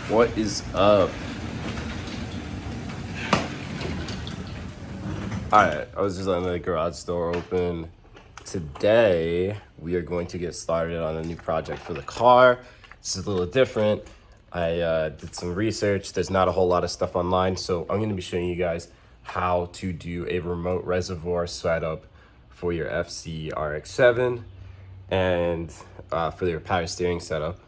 What is up? Alright, I was just letting the garage door open. Today, we are going to get started on a new project for the car. This is a little different. I did some research. There's not a whole lot of stuff online, so I'm going to be showing you guys how to do a remote reservoir setup for your FC RX7 and for your power steering setup.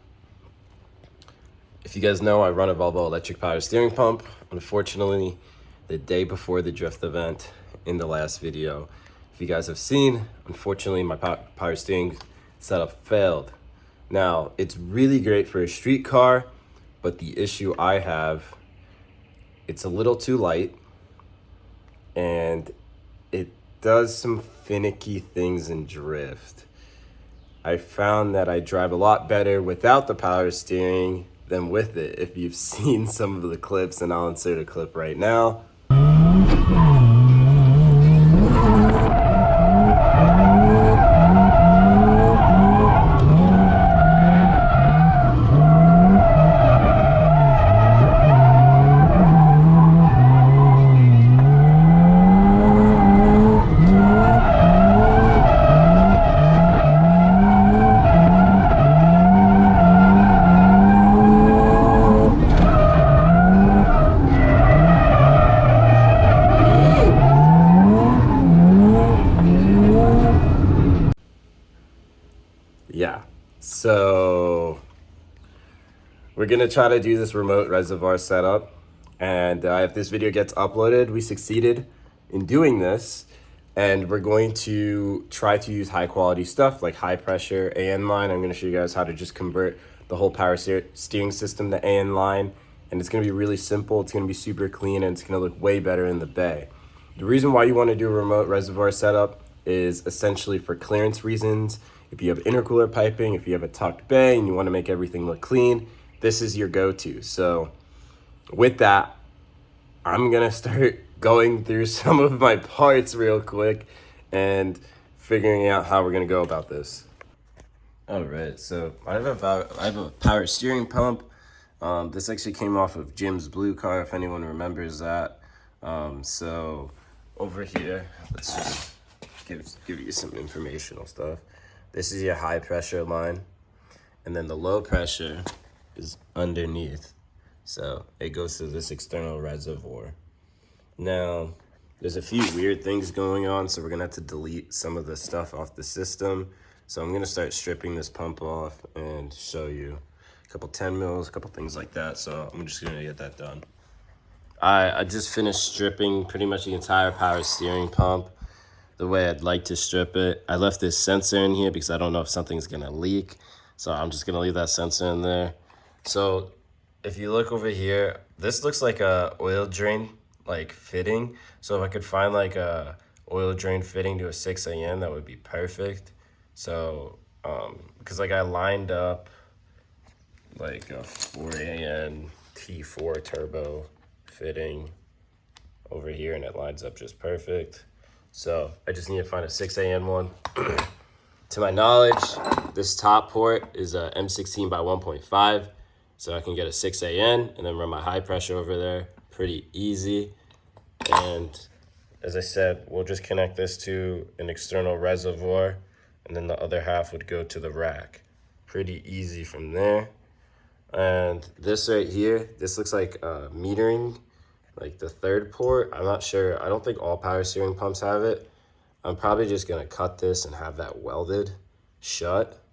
If you guys know, I run a Volvo electric power steering pump. Unfortunately, the day before the drift event in the last video, if you guys have seen, unfortunately my power steering setup failed. Now, it's really great for a street car, but the issue I have, it's a little too light and it does some finicky things in drift. I found that I drive a lot better without the power steering than with it. If you've seen some of the clips, and I'll insert a clip right now. Yeah, so we're gonna try to do this remote reservoir setup, and if this video gets uploaded, we succeeded in doing this, and we're going to try to use high quality stuff like high pressure AN line. I'm gonna show you guys how to just convert the whole power steering system to AN line, and it's gonna be really simple, it's gonna be super clean, and it's gonna look way better in the bay. The reason why you wanna do a remote reservoir setup is essentially for clearance reasons. If you have intercooler piping, if you have a tucked bay and you want to make everything look clean, this is your go-to. So with that, I'm gonna start going through some of my parts real quick and figuring out how we're gonna go about this. All right, so I have a power steering pump. This actually came off of Jim's blue car, if anyone remembers that. So over here, let's just give you some informational stuff. This is your high pressure line, and then the low pressure is underneath. So it goes to this external reservoir. Now, there's a few weird things going on, so we're gonna have to delete some of the stuff off the system. So I'm gonna start stripping this pump off and show you a couple 10 mils, a couple things like that. So I'm just gonna get that done. I just finished stripping pretty much the entire power steering pump the way I'd like to strip it. I left this sensor in here because I don't know if something's gonna leak. So I'm just gonna leave that sensor in there. So if you look over here, this looks like a oil drain like fitting. So if I could find like a oil drain fitting to a 6AN, that would be perfect. So, because like I lined up like a 4AN T4 turbo fitting over here and it lines up just perfect. So I just need to find a 6AN one. To my knowledge, this top port is a M16 by 1.5. So I can get a 6AN and then run my high pressure over there. Pretty easy. And as I said, we'll just connect this to an external reservoir, and then the other half would go to the rack. Pretty easy from there. And this right here, this looks like metering. Like the third port, I'm not sure. I don't think all power steering pumps have it. I'm probably just gonna cut this and have that welded shut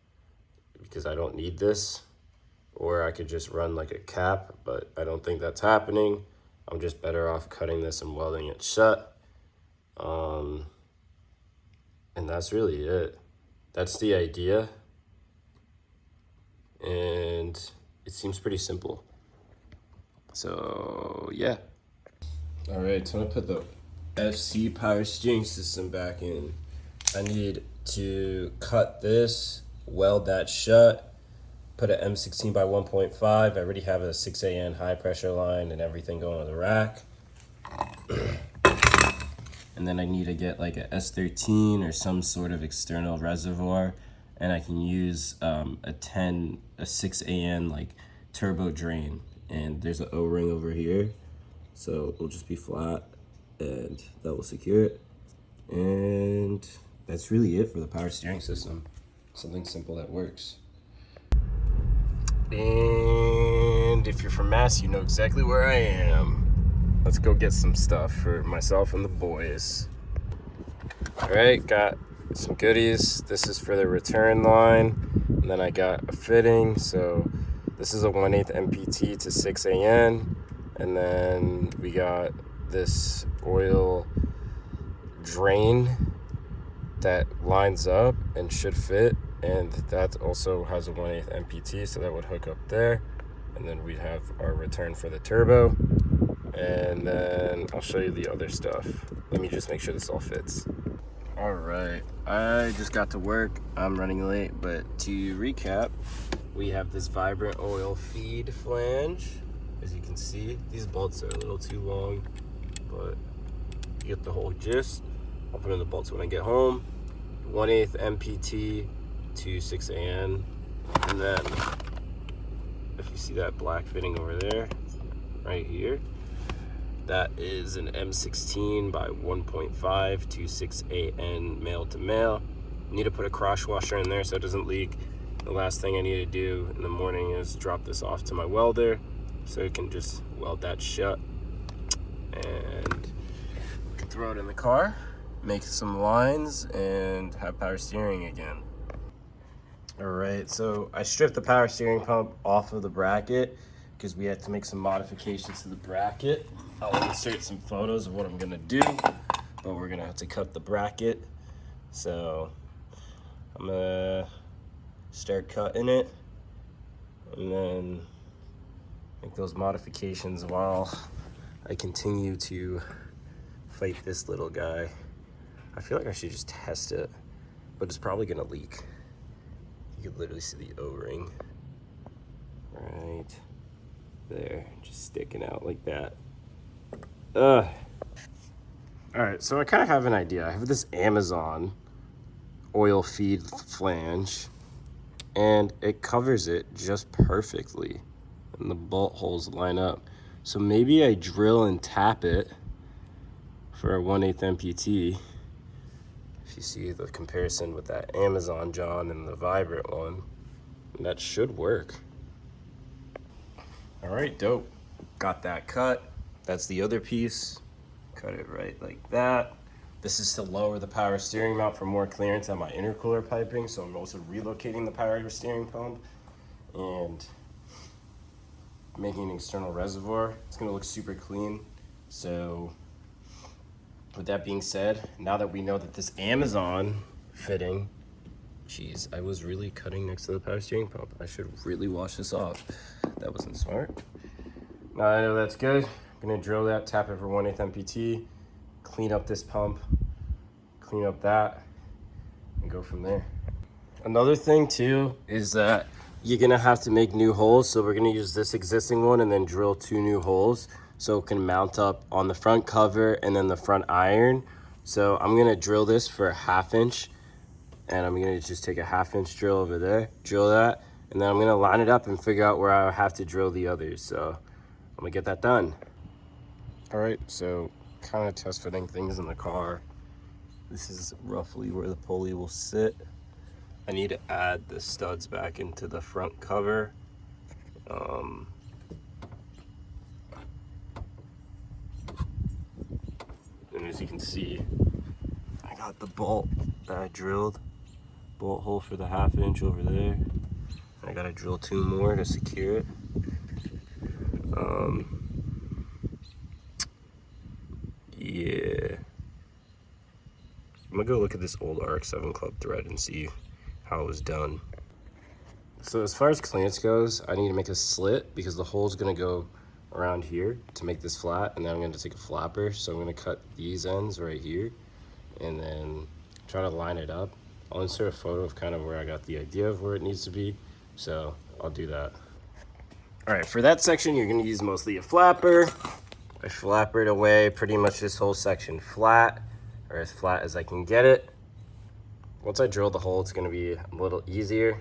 because I don't need this. Or I could just run like a cap, but I don't think that's happening. I'm just better off cutting this and welding it shut. And that's really it. That's the idea. And it seems pretty simple. So yeah. All right, so I'm gonna put the FC power steering system back in. I need to cut this, weld that shut, put an M16 by 1.5. I already have a 6AN high pressure line and everything going on the rack. And then I need to get like a S13 or some sort of external reservoir, and I can use a 6AN like turbo drain and there's an O-ring over here, so it'll just be flat and that will secure it. And that's really it for the power steering system. Something simple that works. And if you're from Mass, you know exactly where I am. Let's go get some stuff for myself and the boys. All right, got some goodies. This is for the return line, and then I got a fitting. So this is a 1/8 MPT to 6 AN, and then we got this oil drain that lines up and should fit, and that also has a 1/8 MPT, so that would hook up there, and then we'd have our return for the turbo, and then I'll show you the other stuff. Let me just make sure this all fits. All right, I just got to work. I'm running late, but to recap, we have this Vibrant oil feed flange. As you can see, these bolts are a little too long, but you get the whole gist. I'll put in the bolts when I get home. 1/8 MPT to 6 AN, and then if you see that black fitting over there, right here, that is an M16 by 1.5 to 6 AN male to male. Need to put a cross washer in there so it doesn't leak. The last thing I need to do in the morning is drop this off to my welder so it can just weld that shut, and we can throw it in the car, make some lines, and have power steering again. All right, so I stripped the power steering pump off of the bracket because we had to make some modifications to the bracket. I'll insert some photos of what I'm gonna do, but we're gonna have to cut the bracket. So I'm gonna start cutting it and then make those modifications while I continue to fight this little guy. I feel like I should just test it, but it's probably gonna leak. You can literally see the O-ring right there, just sticking out like that. All right, so I kind of have an idea. I have this Amazon oil feed flange, and it covers it just perfectly, and the bolt holes line up. So maybe I drill and tap it for a 1/8 MPT. If you see the comparison with that Amazon John and the Vibrant one, that should work. All right, dope. Got that cut. That's the other piece. Cut it right like that. This is to lower the power steering mount for more clearance on my intercooler piping, so I'm also relocating the power steering pump and making an external reservoir. It's gonna look super clean. So with that being said, now that we know that this Amazon fitting, geez, I was really cutting next to the power steering pump. I should really wash this off. That wasn't smart. Now I know that's good. I'm gonna drill that, tap it for 1/8 MPT, clean up this pump, clean up that, and go from there. Another thing too is that you're gonna have to make new holes. So we're gonna use this existing one and then drill 2 new holes so it can mount up on the front cover and then the front iron. So I'm gonna drill this for a 1/2 inch, and I'm gonna just take a 1/2 inch drill over there, drill that, and then I'm gonna line it up and figure out where I have to drill the others. So I'm gonna get that done. All right, so kind of test fitting things in the car. This is roughly where the pulley will sit. I need to add the studs back into the front cover. And as you can see, I got the bolt that I drilled, bolt hole for the 1/2 inch over there. I gotta drill 2 more to secure it. Yeah. I'm gonna go look at this old RX7 club thread and see how it was done. So as far as clearance goes, I need to make a slit because the hole is gonna go around here to make this flat, and then I'm gonna take a flapper. So I'm gonna cut these ends right here and then try to line it up. I'll insert a photo of kind of where I got the idea of where it needs to be. So I'll do that. All right, for that section, you're gonna use mostly a flapper. I flappered away pretty much this whole section flat, or as flat as I can get it. Once I drill the hole, it's gonna be a little easier.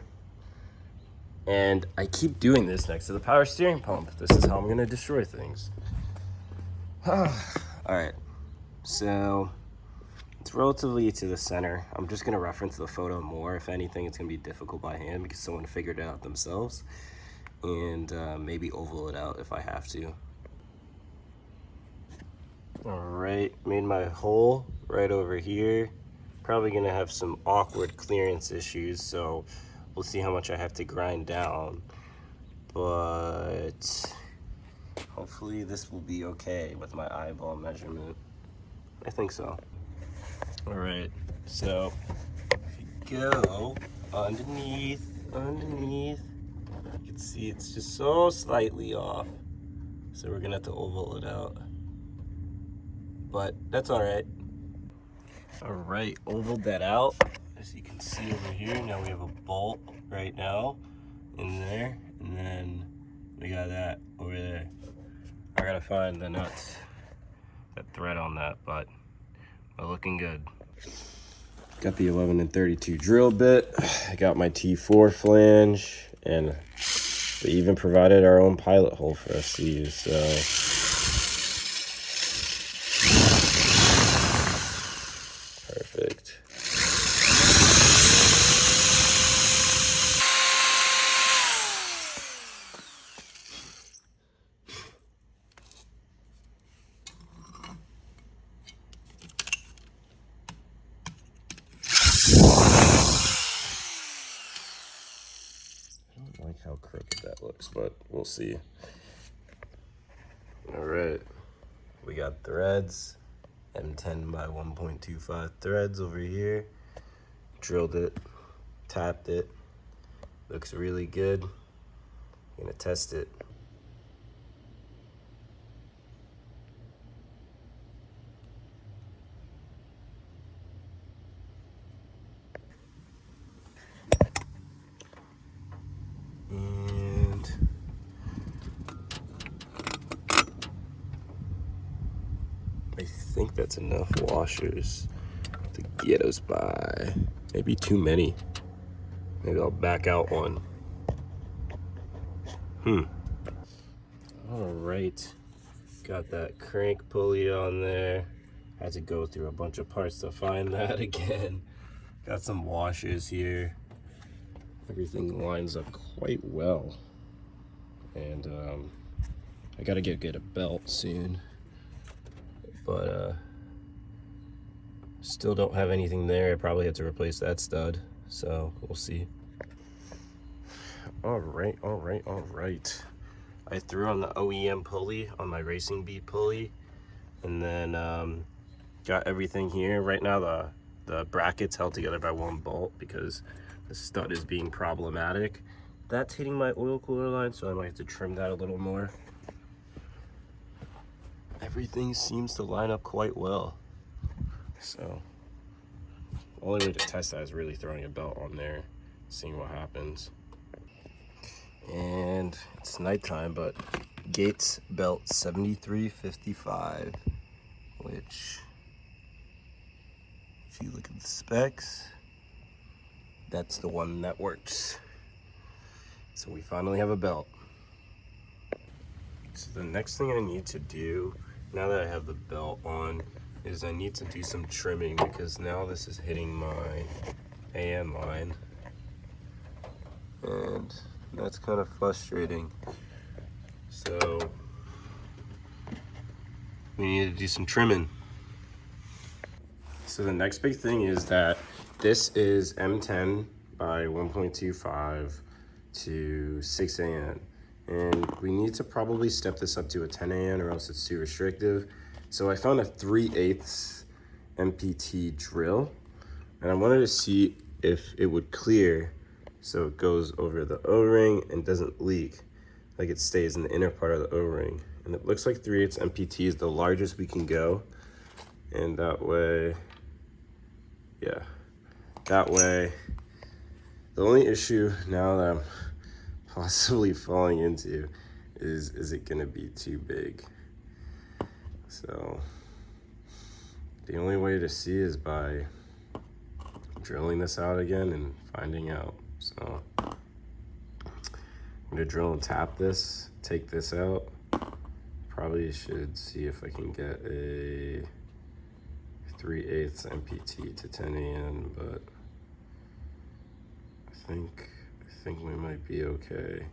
And I keep doing this next to the power steering pump. This is how I'm gonna destroy things. All right, so it's relatively to the center. I'm just gonna reference the photo more. If anything, it's gonna be difficult by hand because someone figured it out themselves. And maybe oval it out if I have to. All right, made my hole right over here. Probably gonna have some awkward clearance issues, so we'll see how much I have to grind down. But hopefully this will be okay with my eyeball measurement. I think so. All right, so if you go underneath, you can see it's just so slightly off. So we're gonna have to oval it out. But that's all right. All right, ovaled that out. As you can see over here, now we have a bolt right now in there, and then we got that over there. I gotta find the nuts, that thread on that, but we're looking good. Got the 11 and 32 drill bit. I got my T4 flange, and we even provided our own pilot hole for us to use, so. Perfect. I don't like how crooked that looks, but we'll see. All right, we got threads, M10 by 1.25 threads over here. Drilled it, tapped it, looks really good. I'm gonna test it. And I think that's enough washers to get us by. Maybe too many. Maybe I'll back out one. All right, got that crank pulley on there. Had to go through a bunch of parts to find that again. Got some washers here. Everything lines up quite well. And I gotta get a belt soon. But still don't have anything there. I probably have to replace that stud, so we'll see. All right. I threw on the OEM pulley on my Racing Beat pulley, and then got everything here. Right now the bracket's held together by one bolt because the stud is being problematic. That's hitting my oil cooler line, so I might have to trim that a little more. Everything seems to line up quite well. So the only way to test that is really throwing a belt on there, seeing what happens. And it's nighttime, but Gates belt 7355, which, if you look at the specs, that's the one that works. So we finally have a belt. So the next thing I need to do, now that I have the belt on, is I need to do some trimming because now this is hitting my AM line. And that's kind of frustrating. So we need to do some trimming. So the next big thing is that this is M10 by 1.25 to 6 AN. And we need to probably step this up to a 10 AN or else it's too restrictive. So I found a 3/8 MPT drill, and I wanted to see if it would clear so it goes over the O-ring and doesn't leak, like it stays in the inner part of the O-ring. And it looks like 3/8 MPT is the largest we can go. And that way, yeah, that way, the only issue now that I'm possibly falling into is it gonna be too big? So the only way to see is by drilling this out again and finding out. So gonna drill and tap this, take this out. Probably should see if I can get a 3/8 MPT to 10 AN, but I think we might be okay.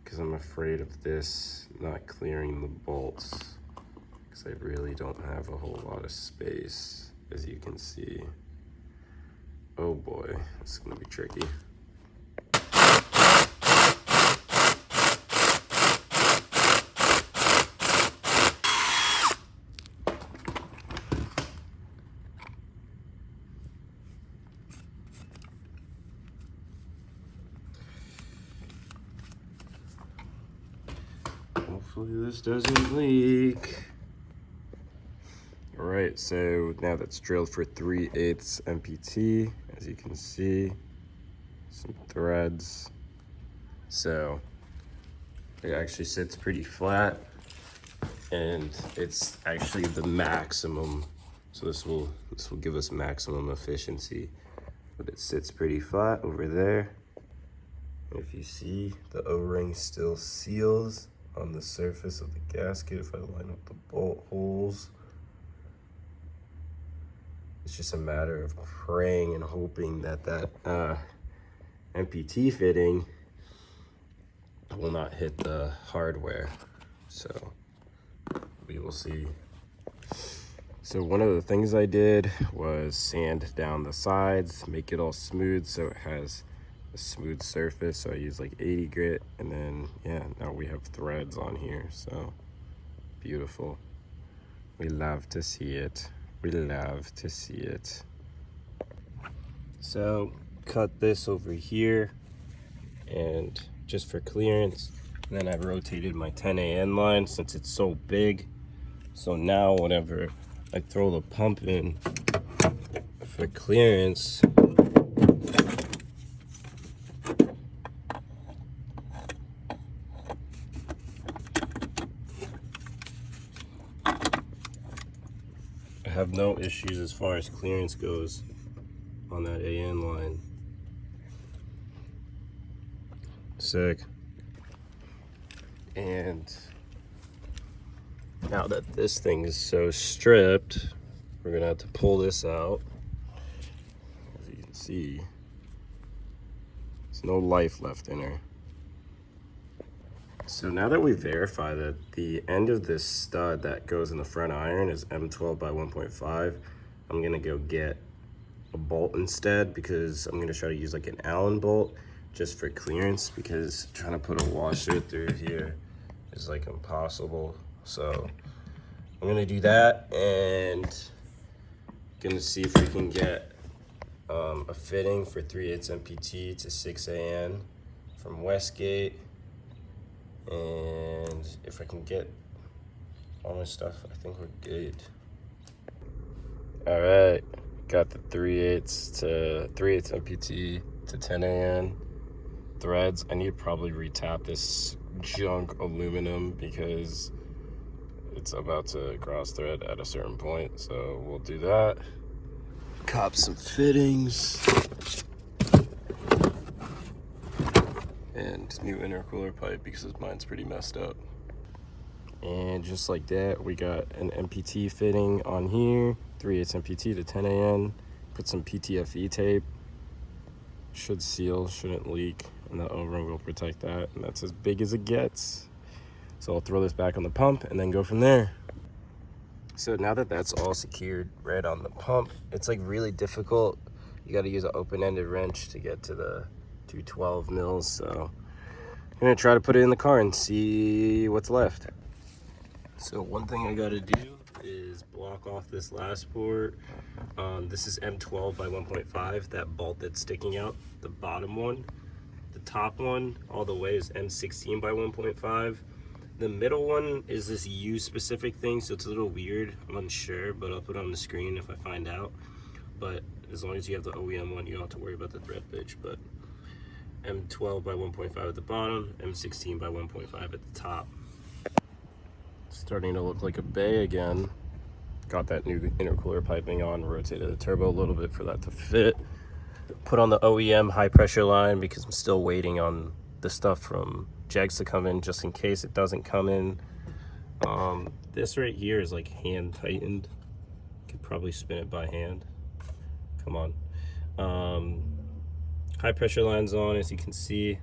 Because I'm afraid of this not clearing the bolts. Because I really don't have a whole lot of space, as you can see. Oh boy, it's gonna be tricky. Hopefully this doesn't leak. All right, so now that's drilled for 3/8 MPT, as you can see, some threads. So it actually sits pretty flat, and it's actually the maximum. So this will give us maximum efficiency, but it sits pretty flat over there. And if you see, the O-ring still seals on the surface of the gasket. If I line up the bolt holes, it's just a matter of praying and hoping that MPT fitting will not hit the hardware. So we will see. So one of the things I did was sand down the sides, make it all smooth so it has a smooth surface. So I used like 80 grit, and then yeah, now we have threads on here. So beautiful. We love to see it. We love to see it. So cut this over here, and just for clearance. And then I rotated my 10 AN line since it's so big. So now whenever I throw the pump in for clearance, I have no issues as far as clearance goes on that AN line. Sick. And now that this thing is so stripped, we're gonna have to pull this out. As you can see, there's no life left in her. So now that we verify that the end of this stud that goes in the front iron is M12 by 1.5, I'm gonna go get a bolt instead, because I'm gonna try to use like an Allen bolt just for clearance, because trying to put a washer through here is like impossible. So I'm gonna do that, and gonna see if we can get a fitting for 3/8 MPT to 6 AN from Westgate. And if I can get all my stuff, I think we're good. All right, got the 3/8 MPT to 10 AN threads. I need to probably retap this junk aluminum because it's about to cross thread at a certain point. So we'll do that. Cop some fittings. And new intercooler pipe because mine's pretty messed up. And just like that, we got an MPT fitting on here, 3/8 MPT to 10 AN. Put some PTFE tape. Should seal, shouldn't leak, and the O-ring will protect that, and that's as big as it gets. So I'll throw this back on the pump and then go from there. So now that that's all secured right on the pump, it's like really difficult. You got to use an open-ended wrench to get to the 212 mils. So I'm gonna try to put it in the car and see what's left. So one thing I gotta do is block off this last port. This is M12 by 1.5, that bolt that's sticking out, the bottom one. The top one all the way is M16 by 1.5. The middle one is this U specific thing, so it's a little weird. I'm unsure, but I'll put it on the screen if I find out. But as long as you have the OEM one, you don't have to worry about the thread pitch. But M12 by 1.5 at the bottom, M16 by 1.5 at the top. Starting to look like a bay again. Got that new intercooler piping on, rotated the turbo a little bit for that to fit. Put on the OEM high pressure line because I'm still waiting on the stuff from jegs to come in just in case it doesn't come in. This right here is like hand tightened. Could probably spin it by hand. Come on. High pressure lines on, as you can see,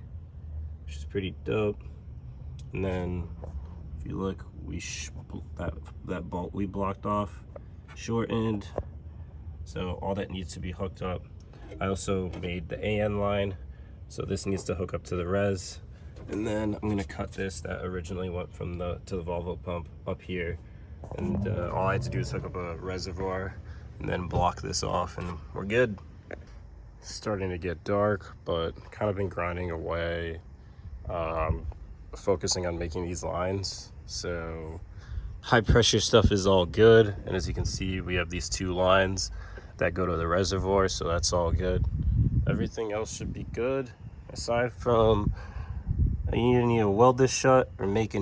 which is pretty dope. And then if you look, that bolt we blocked off, shortened, so all that needs to be hooked up. I also made the AN line, so this needs to hook up to the res. And then I'm gonna cut this that originally went from to the Volvo pump up here. And all I had to do is hook up a reservoir and then block this off, and we're good. It's starting to get dark, but kind of been grinding away, focusing on making these lines. So high pressure stuff is all good, and as you can see, we have these 2 lines that go to the reservoir, so that's all good. Everything else should be good, aside from I either need to weld this shut or make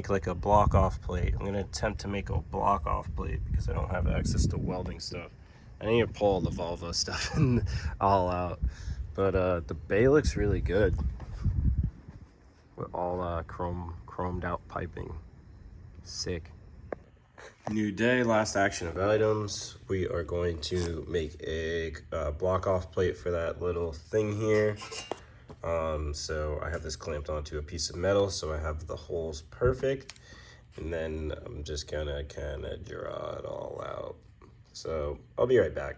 like a block off plate. I'm gonna attempt to make a block off plate because I don't have access to welding stuff. I need to pull the Volvo stuff and all out. But the bay looks really good with all chromed out piping. Sick. New day, last action of items. We are going to make a block off plate for that little thing here. So I have this clamped onto a piece of metal, so I have the holes perfect, and then I'm just gonna kind of draw it all out. So I'll be right back.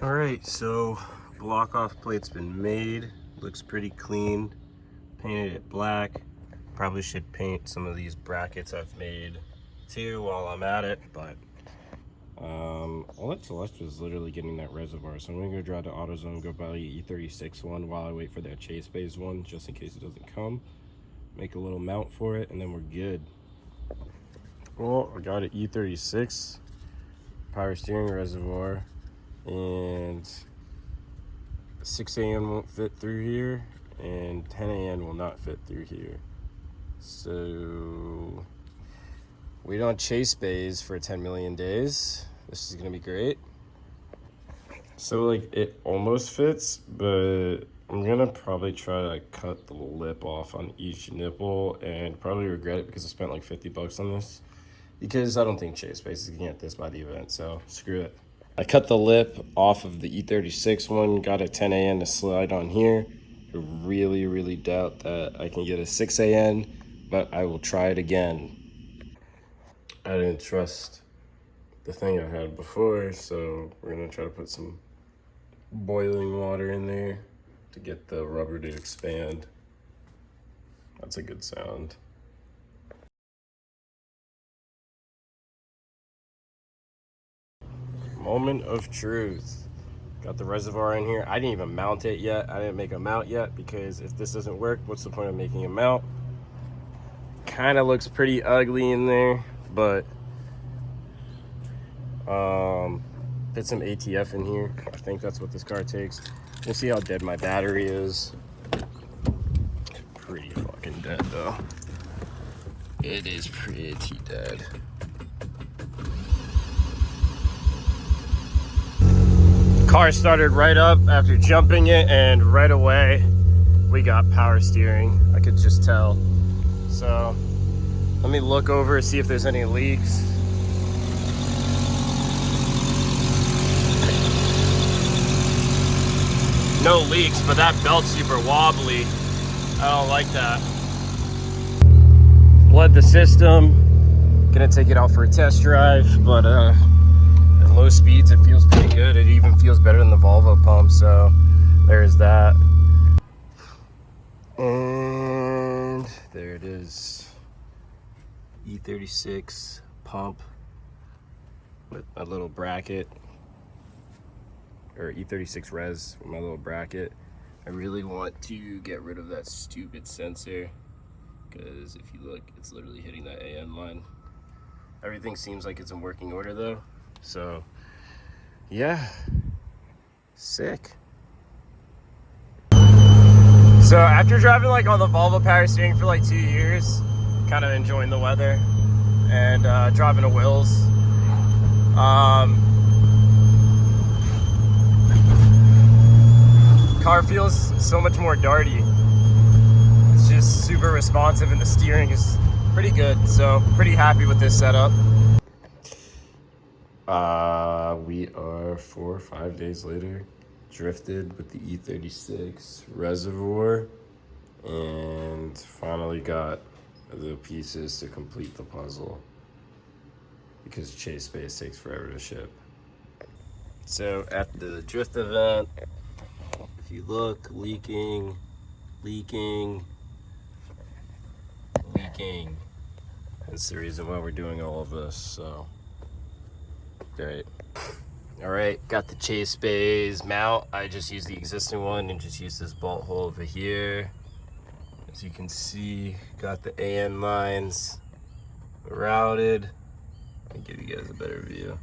All right, so block off plate's been made. Looks pretty clean. Painted it black. Probably should paint some of these brackets I've made too while I'm at it, but all that's left is literally getting that reservoir. So I'm gonna go drive to AutoZone, go buy the E36 one while I wait for that Chase Bays one, just in case it doesn't come. Make a little mount for it, and then we're good. Well, I got an E36 power steering reservoir, and 6 AN won't fit through here, and 10 AN will not fit through here. So we don't chase bays for 10 million days. This is gonna be great. So like it almost fits, but I'm gonna probably try to cut the lip off on each nipple and probably regret it because I spent like 50 bucks on this, because I don't think Chase Bays is gonna get this by the event, so screw it. I cut the lip off of the E36 one, got a 10 AN to slide on here. I really doubt that I can get a 6 AN, but I will try it again. I didn't trust the thing I had before, so we're gonna try to put some boiling water in there to get the rubber to expand. That's a good sound. Moment of truth. Got the reservoir in here. I didn't even mount it yet. I didn't make a mount yet, because if this doesn't work, what's the point of making a mount? Kind of looks pretty ugly in there, but put some ATF in here. I think that's what this car takes. We'll see how dead my battery is. Pretty fucking dead though. It is pretty dead. Car started right up after jumping it, and right away we got power steering. I could just tell. So let me look over, see if there's any leaks. No leaks, but that belt's super wobbly. I don't like that. Bled the system. Gonna take it out for a test drive, but at low speeds it feels pretty good. It even feels better than the Volvo pump, so there's that. And there it is. E36 pump with a little bracket, or E36 res with my little bracket. I really want to get rid of that stupid sensor, because if you look, it's literally hitting that AN line. Everything seems like it's in working order though, so yeah, sick. So after driving like on the Volvo power steering for like 2 years, kind of enjoying the weather and driving to Wills, Car feels so much more darty. It's just super responsive and the steering is pretty good. So pretty happy with this setup. We are 4 or 5 days later, drifted with the E36 Reservoir, and finally got the pieces to complete the puzzle because chase space takes forever to ship. So at the drift event, if you look, leaking. That's the reason why we're doing all of this, so great. All right, got the chase bays mount. I just used the existing one and just used this bolt hole over here. As you can see, got the AN lines routed. Let me give you guys a better view.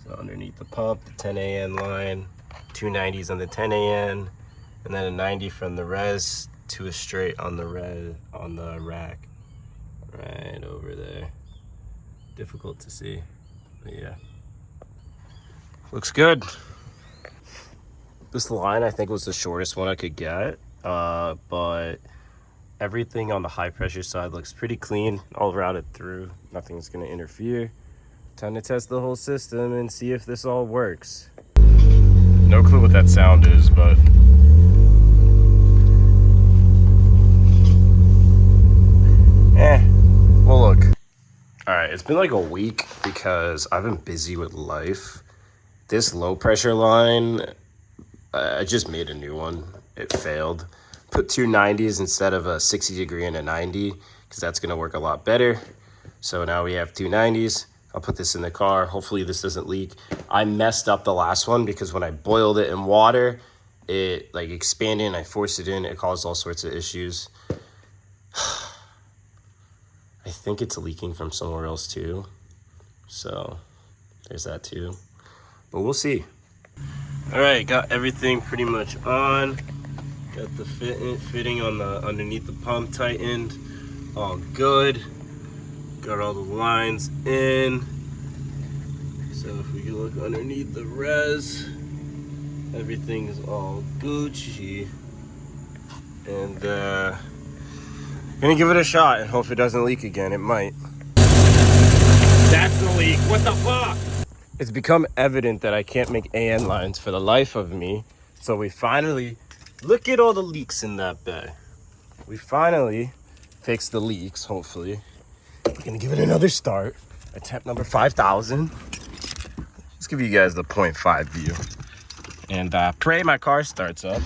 So underneath the pump, the 10 AN line, 290s on the 10 AN, and then a 90 from the res to a straight on the rack. Right over there. Difficult to see, but yeah. Looks good. This line I think was the shortest one I could get, but everything on the high pressure side looks pretty clean, all routed through. Nothing's gonna interfere. Time to test the whole system and see if this all works. No clue what that sound is, but we'll look. All right, it's been like a week because I've been busy with life. This low pressure line, I just made a new one. It failed. Put two 90s instead of a 60 degree and a 90 because that's gonna work a lot better. So now we have two 90s. I'll put this in the car. Hopefully this doesn't leak. I messed up the last one because when I boiled it in water, it like expanded and I forced it in. It caused all sorts of issues. I think it's leaking from somewhere else too. So there's that too. But we'll see. All right, got everything pretty much on. Got the fitting on the underneath the pump tightened. All good. Got all the lines in. So if we can look underneath the res, everything is all Gucci. And gonna give it a shot and hope it doesn't leak again. It might. That's the leak. What the fuck? It's become evident that I can't make AN lines for the life of me. So we finally, look at all the leaks in that bay. We finally fixed the leaks, hopefully. We're gonna give it another start. Attempt number 5,000. Let's give you guys the 0.5 view. And pray my car starts up.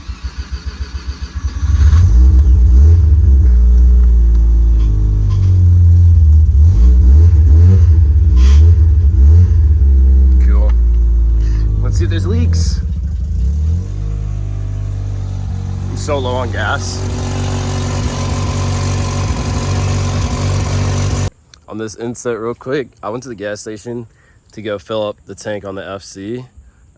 Let's see if there's leaks. I'm so low on gas. On this inset real quick, I went to the gas station to go fill up the tank on the FC.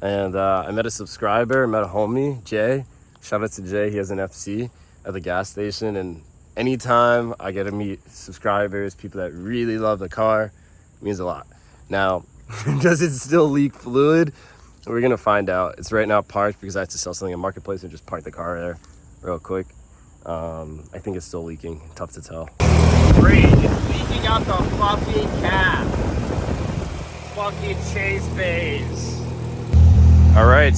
And I met a subscriber, met a homie, Jay. Shout out to Jay, he has an FC at the gas station. And anytime I get to meet subscribers, people that really love the car, it means a lot. Now, does it still leak fluid? We're gonna find out. It's right now parked because I have to sell something in Marketplace and just park the car there real quick. I think it's still leaking. Tough to tell. Great, it's leaking out the fucking cap. Fucking chase bays. All right,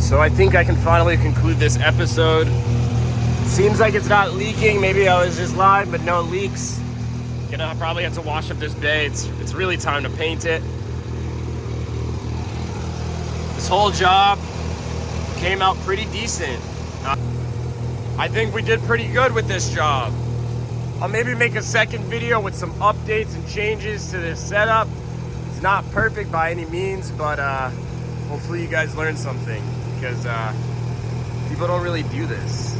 so I think I can finally conclude this episode. Seems like it's not leaking. Maybe I was just lying, but no leaks. Gonna probably have to wash up this bay. It's really time to paint it. This whole job came out pretty decent. I think we did pretty good with this job. I'll maybe make a second video with some updates and changes to this setup. It's not perfect by any means, but hopefully you guys learned something because people don't really do this.